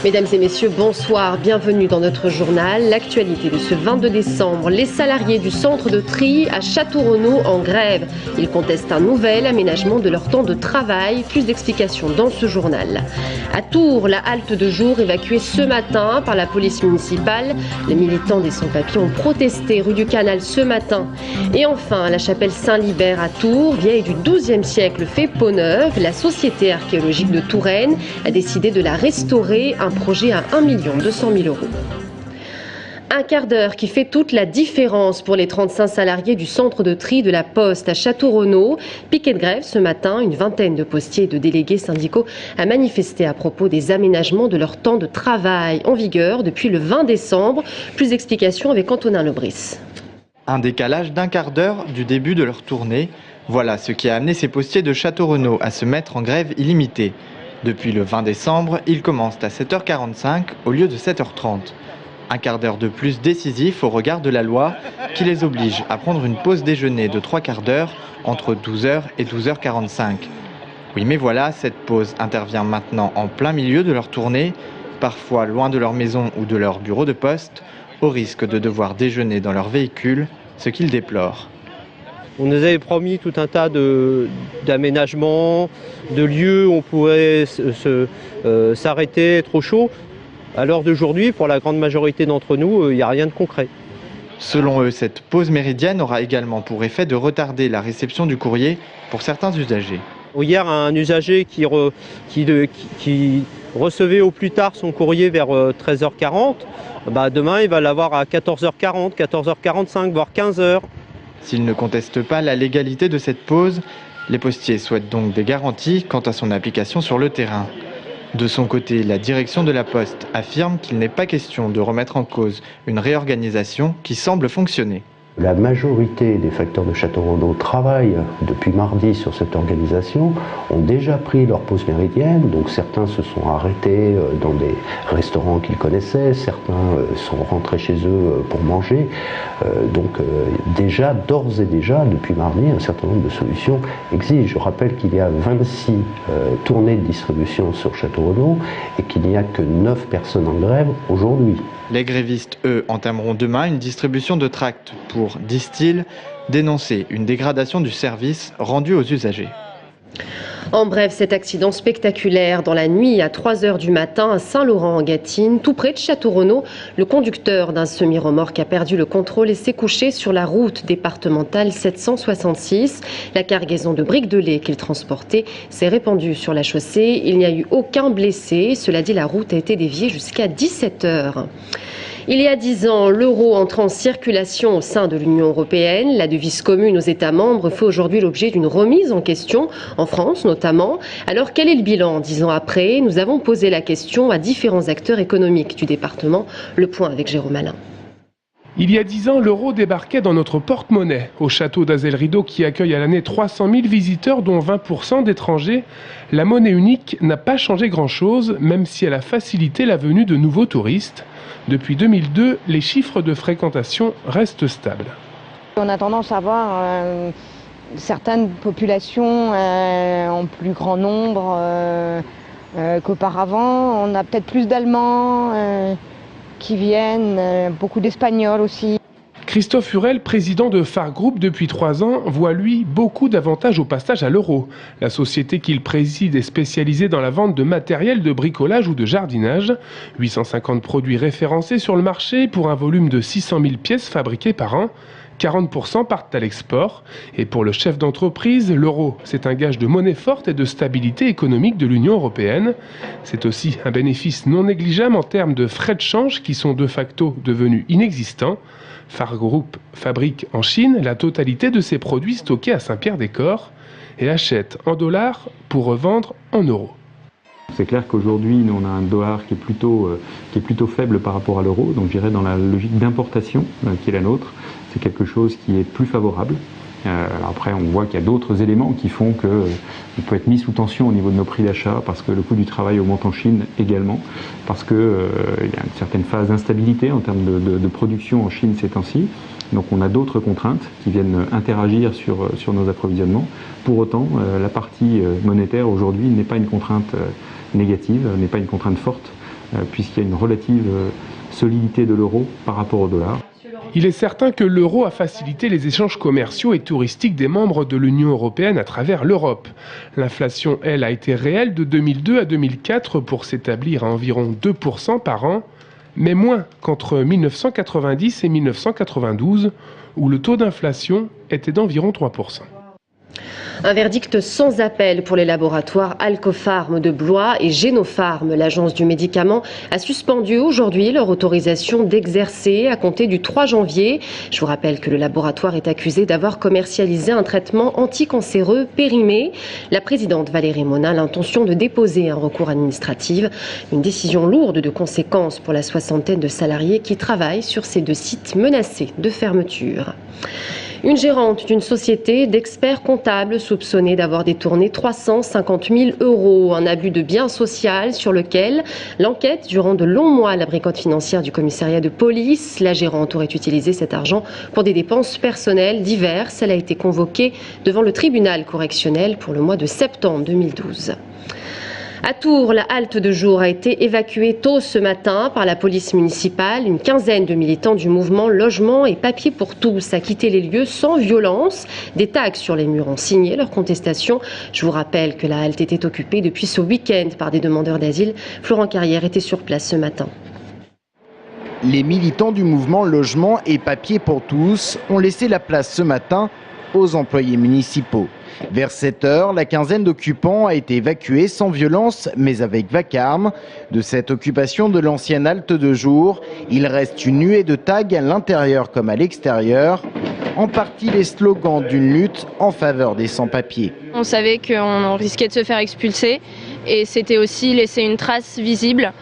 Mesdames et messieurs, bonsoir, bienvenue dans notre journal. L'actualité de ce 22 décembre, les salariés du centre de tri à Château-Renaud en grève. Ils contestent un nouvel aménagement de leur temps de travail. Plus d'explications dans ce journal. À Tours, la halte de jour évacuée ce matin par la police municipale. Les militants des sans-papiers ont protesté rue du Canal ce matin. Et enfin, la chapelle Saint-Libert à Tours, vieille du XIIe siècle, fait peau neuve. La Société archéologique de Touraine a décidé de la restaurer. Un projet à 1 200 000 €. Un quart d'heure qui fait toute la différence pour les 35 salariés du centre de tri de la Poste à Château-Renaud. Piquet de grève ce matin, une vingtaine de postiers et de délégués syndicaux a manifesté à propos des aménagements de leur temps de travail en vigueur depuis le 20 décembre. Plus d'explications avec Antonin Lebris. Un décalage d'un quart d'heure du début de leur tournée. Voilà ce qui a amené ces postiers de Château-Renaud à se mettre en grève illimitée. Depuis le 20 décembre, ils commencent à 7h45 au lieu de 7h30. Un quart d'heure de plus décisif au regard de la loi qui les oblige à prendre une pause déjeuner de 3 quarts d'heure entre 12h et 12h45. Oui, mais voilà, cette pause intervient maintenant en plein milieu de leur tournée, parfois loin de leur maison ou de leur bureau de poste, au risque de devoir déjeuner dans leur véhicule, ce qu'ils déplorent. On nous avait promis tout un tas d'aménagements, de lieux où on pourrait s'arrêter, être au chaud. À l'heure d'aujourd'hui, pour la grande majorité d'entre nous, il n'y a rien de concret. Selon eux, cette pause méridienne aura également pour effet de retarder la réception du courrier pour certains usagers. Hier, un usager qui recevait au plus tard son courrier vers 13h40, demain il va l'avoir à 14h40, 14h45, voire 15h. S'ils ne contestent pas la légalité de cette pause, les postiers souhaitent donc des garanties quant à son application sur le terrain. De son côté, la direction de la Poste affirme qu'il n'est pas question de remettre en cause une réorganisation qui semble fonctionner. La majorité des facteurs de Château-Renaud travaillent depuis mardi sur cette organisation, ont déjà pris leur pause méridienne, donc certains se sont arrêtés dans des restaurants qu'ils connaissaient, certains sont rentrés chez eux pour manger. Déjà, d'ores et déjà, depuis mardi, un certain nombre de solutions existent. Je rappelle qu'il y a 26 tournées de distribution sur Château-Renaud et qu'il n'y a que 9 personnes en grève aujourd'hui. Les grévistes, eux, entameront demain une distribution de tracts pour, disent-ils, dénoncer une dégradation du service rendu aux usagers. En bref, cet accident spectaculaire dans la nuit à 3h du matin à Saint-Laurent-en-Gâtine, tout près de Château-Renaud, le conducteur d'un semi-remorque a perdu le contrôle et s'est couché sur la route départementale 766. La cargaison de briques de lait qu'il transportait s'est répandue sur la chaussée. Il n'y a eu aucun blessé. Cela dit, la route a été déviée jusqu'à 17h. Il y a 10 ans, l'euro entre en circulation au sein de l'Union européenne. La devise commune aux États membres fait aujourd'hui l'objet d'une remise en question, en France notamment. Alors quel est le bilan 10 ans après? Nous avons posé la question à différents acteurs économiques du département. Le point avec Jérôme Alain. Il y a 10 ans, l'euro débarquait dans notre porte-monnaie. Au château d'Azel-Rideau qui accueille à l'année 300 000 visiteurs, dont 20% d'étrangers, la monnaie unique n'a pas changé grand-chose, même si elle a facilité la venue de nouveaux touristes. Depuis 2002, les chiffres de fréquentation restent stables. On a tendance à voir certaines populations en plus grand nombre qu'auparavant. On a peut-être plus d'Allemands qui viennent, beaucoup d'Espagnols aussi. Christophe Hurel, président de Phare Group depuis 3 ans, voit lui beaucoup d'avantages au passage à l'euro. La société qu'il préside est spécialisée dans la vente de matériel de bricolage ou de jardinage. 850 produits référencés sur le marché pour un volume de 600 000 pièces fabriquées par an. 40% partent à l'export. Et pour le chef d'entreprise, l'euro, c'est un gage de monnaie forte et de stabilité économique de l'Union européenne. C'est aussi un bénéfice non négligeable en termes de frais de change qui sont de facto devenus inexistants. Phare Group fabrique en Chine la totalité de ses produits stockés à Saint-Pierre-des-Corps et achète en dollars pour revendre en euros. C'est clair qu'aujourd'hui, nous, on a un dollar qui est plutôt faible par rapport à l'euro. Donc, je dirais dans la logique d'importation qui est la nôtre, c'est quelque chose qui est plus favorable. Après, on voit qu'il y a d'autres éléments qui font qu'on peut être mis sous tension au niveau de nos prix d'achat, parce que le coût du travail augmente en Chine également, parce qu'il y a une certaine phase d'instabilité en termes de production en Chine ces temps-ci. Donc on a d'autres contraintes qui viennent interagir sur nos approvisionnements. Pour autant, la partie monétaire aujourd'hui n'est pas une contrainte négative, n'est pas une contrainte forte, puisqu'il y a une relative solidité de l'euro par rapport au dollar. Il est certain que l'euro a facilité les échanges commerciaux et touristiques des membres de l'Union européenne à travers l'Europe. L'inflation, elle, a été réelle de 2002 à 2004 pour s'établir à environ 2% par an, mais moins qu'entre 1990 et 1992, où le taux d'inflation était d'environ 3%. Un verdict sans appel pour les laboratoires Alcopharm de Blois et Génopharm. L'agence du médicament a suspendu aujourd'hui leur autorisation d'exercer à compter du 3 janvier. Je vous rappelle que le laboratoire est accusé d'avoir commercialisé un traitement anticancéreux périmé. La présidente Valérie Monin a l'intention de déposer un recours administratif. Une décision lourde de conséquences pour la soixantaine de salariés qui travaillent sur ces deux sites menacés de fermeture. Une gérante d'une société d'experts comptables soupçonnée d'avoir détourné 350 000 €, un abus de bien social sur lequel l'enquête durant de longs mois à la brigade financière du commissariat de police. La gérante aurait utilisé cet argent pour des dépenses personnelles diverses. Elle a été convoquée devant le tribunal correctionnel pour le mois de septembre 2012. À Tours, la halte de jour a été évacuée tôt ce matin par la police municipale. Une quinzaine de militants du mouvement Logement et Papier pour tous a quitté les lieux sans violence. Des tags sur les murs ont signé leur contestation. Je vous rappelle que la halte était occupée depuis ce week-end par des demandeurs d'asile. Florent Carrière était sur place ce matin. Les militants du mouvement Logement et Papier pour tous ont laissé la place ce matin aux employés municipaux. Vers 7 h, la quinzaine d'occupants a été évacuée sans violence, mais avec vacarme. De cette occupation de l'ancienne halte de jour, il reste une nuée de tags à l'intérieur comme à l'extérieur, en partie les slogans d'une lutte en faveur des sans-papiers. On savait qu'on risquait de se faire expulser et c'était aussi laisser une trace visible.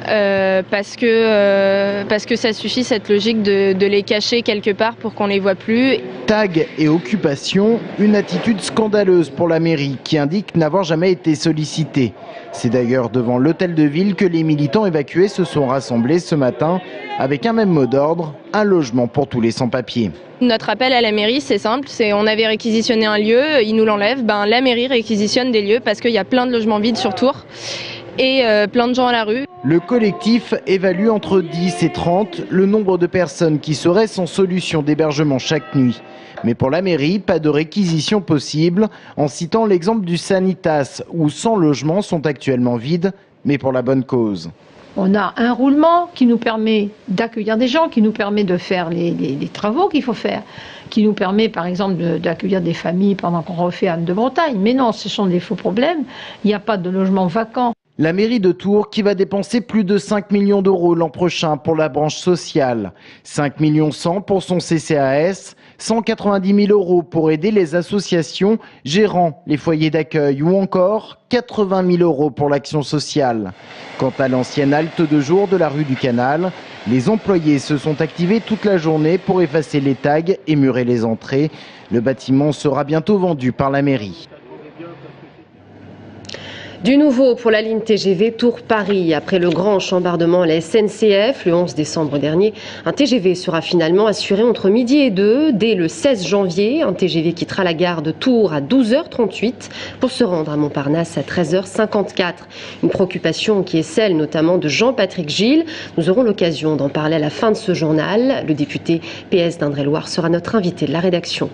Parce que ça suffit cette logique de les cacher quelque part pour qu'on les voit plus. Tag et occupation, une attitude scandaleuse pour la mairie qui indique n'avoir jamais été sollicitée. C'est d'ailleurs devant l'hôtel de ville que les militants évacués se sont rassemblés ce matin avec un même mot d'ordre, un logement pour tous les sans-papiers. Notre appel à la mairie, c'est simple, on avait réquisitionné un lieu, ils nous l'enlèvent, la mairie réquisitionne des lieux parce qu'il y a plein de logements vides sur Tours et plein de gens à la rue. Le collectif évalue entre 10 et 30 le nombre de personnes qui seraient sans solution d'hébergement chaque nuit. Mais pour la mairie, pas de réquisition possible, en citant l'exemple du Sanitas, où 100 logements sont actuellement vides, mais pour la bonne cause. On a un roulement qui nous permet d'accueillir des gens, qui nous permet de faire les travaux qu'il faut faire, qui nous permet par exemple d'accueillir des familles pendant qu'on refait Anne de Bretagne. Mais non, ce sont des faux problèmes, il n'y a pas de logement vacant. La mairie de Tours qui va dépenser plus de 5 millions € l'an prochain pour la branche sociale, 5 millions 100 pour son CCAS, 190 000 € pour aider les associations gérant les foyers d'accueil ou encore 80 000 € pour l'action sociale. Quant à l'ancienne halte de jour de la rue du Canal, les employés se sont activés toute la journée pour effacer les tags et murer les entrées. Le bâtiment sera bientôt vendu par la mairie. Du nouveau pour la ligne TGV Tours-Paris. Après le grand chambardement à la SNCF le 11 décembre dernier, un TGV sera finalement assuré entre midi et 2 dès le 16 janvier. Un TGV quittera la gare de Tours à 12h38 pour se rendre à Montparnasse à 13h54. Une préoccupation qui est celle notamment de Jean-Patrick Gilles. Nous aurons l'occasion d'en parler à la fin de ce journal. Le député PS d'Indre-et-Loire sera notre invité de la rédaction.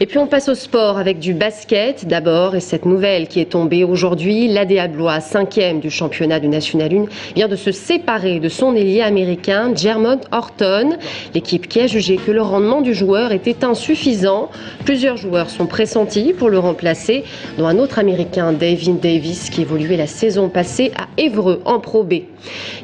Et puis on passe au sport avec du basket d'abord et cette nouvelle qui est tombée aujourd'hui. L'ADA Blois, 5e du championnat de National 1, vient de se séparer de son ailier américain Jermond Horton. L'équipe qui a jugé que le rendement du joueur était insuffisant. Plusieurs joueurs sont pressentis pour le remplacer, dont un autre américain, Davin Davis, qui évoluait la saison passée à Évreux en Pro B.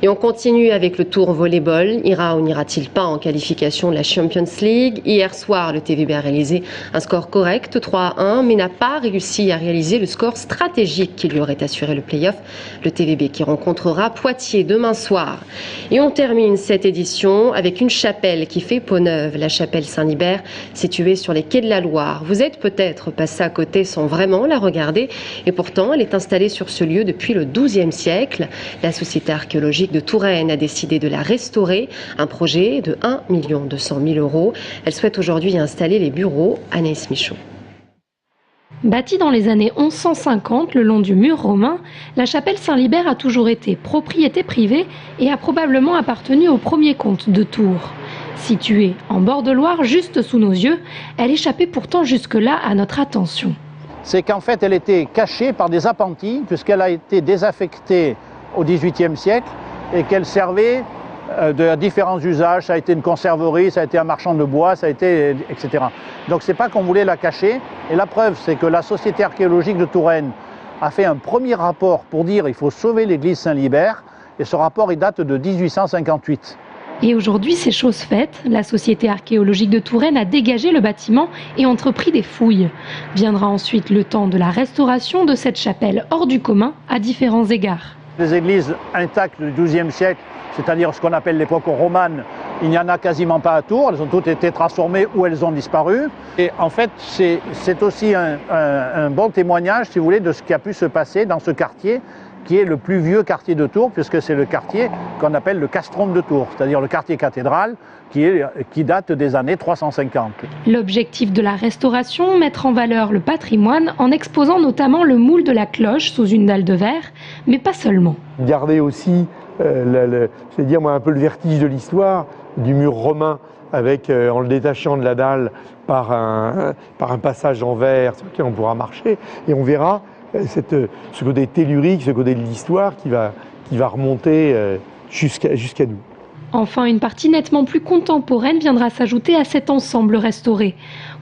Et on continue avec le tour volleyball. Ira ou n'ira-t-il pas en qualification de la Champions League? Hier soir, le TVB a réalisé un score correct, 3-1, mais n'a pas réussi à réaliser le score stratégique qui lui aurait assuré le play-off. Le TVB qui rencontrera Poitiers demain soir. Et on termine cette édition avec une chapelle qui fait peau neuve, la chapelle Saint-Libert, située sur les quais de la Loire. Vous êtes peut-être passé à côté sans vraiment la regarder, et pourtant elle est installée sur ce lieu depuis le XIIe siècle. La Société archéologique de Touraine a décidé de la restaurer, un projet de 1 200 000 €. Elle souhaite aujourd'hui y installer les bureaux. Anaïs Michaud. Bâtie dans les années 1150 le long du mur romain, la chapelle Saint-Libert a toujours été propriété privée et a probablement appartenu au premier comte de Tours. Située en bord de Loire, juste sous nos yeux, elle échappait pourtant jusque-là à notre attention. C'est qu'en fait elle était cachée par des appentis puisqu'elle a été désaffectée au XVIIIe siècle et qu'elle servait de différents usages. Ça a été une conserverie, ça a été un marchand de bois, ça a été etc. Donc c'est pas qu'on voulait la cacher. Et la preuve, c'est que la Société archéologique de Touraine a fait un premier rapport pour dire il faut sauver l'église Saint-Libert. Et ce rapport, il date de 1858. Et aujourd'hui, c'est chose faite. La Société archéologique de Touraine a dégagé le bâtiment et entrepris des fouilles. Viendra ensuite le temps de la restauration de cette chapelle hors du commun à différents égards. Les églises intactes du XIIe siècle, c'est-à-dire ce qu'on appelle l'époque romane, il n'y en a quasiment pas à Tours, elles ont toutes été transformées ou elles ont disparu. Et en fait, c'est aussi un bon témoignage, si vous voulez, de ce qui a pu se passer dans ce quartier, qui est le plus vieux quartier de Tours, puisque c'est le quartier qu'on appelle le castrum de Tours, c'est-à-dire le quartier cathédral, qui date des années 350. L'objectif de la restauration, mettre en valeur le patrimoine en exposant notamment le moule de la cloche sous une dalle de verre, mais pas seulement. Garder aussi, c'est-à-dire moi un peu le vertige de l'histoire du mur romain, avec en le détachant de la dalle par un passage en verre sur lequel on pourra marcher, et on verra ce côté tellurique, ce côté de l'histoire qui va remonter jusqu'à nous. Enfin, une partie nettement plus contemporaine viendra s'ajouter à cet ensemble restauré.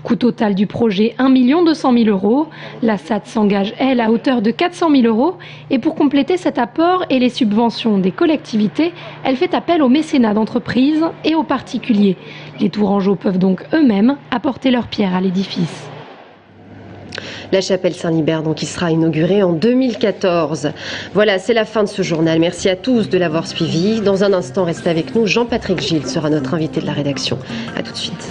Coût total du projet 1 200 000 €. La SAD s'engage, elle, à hauteur de 400 000 €. Et pour compléter cet apport et les subventions des collectivités, elle fait appel au mécénat d'entreprises et aux particuliers. Les Tourangeaux peuvent donc eux-mêmes apporter leur pierre à l'édifice. La chapelle Saint-Libert, donc, qui sera inaugurée en 2014. Voilà, c'est la fin de ce journal. Merci à tous de l'avoir suivi. Dans un instant, restez avec nous. Jean-Patrick Gilles sera notre invité de la rédaction. À tout de suite.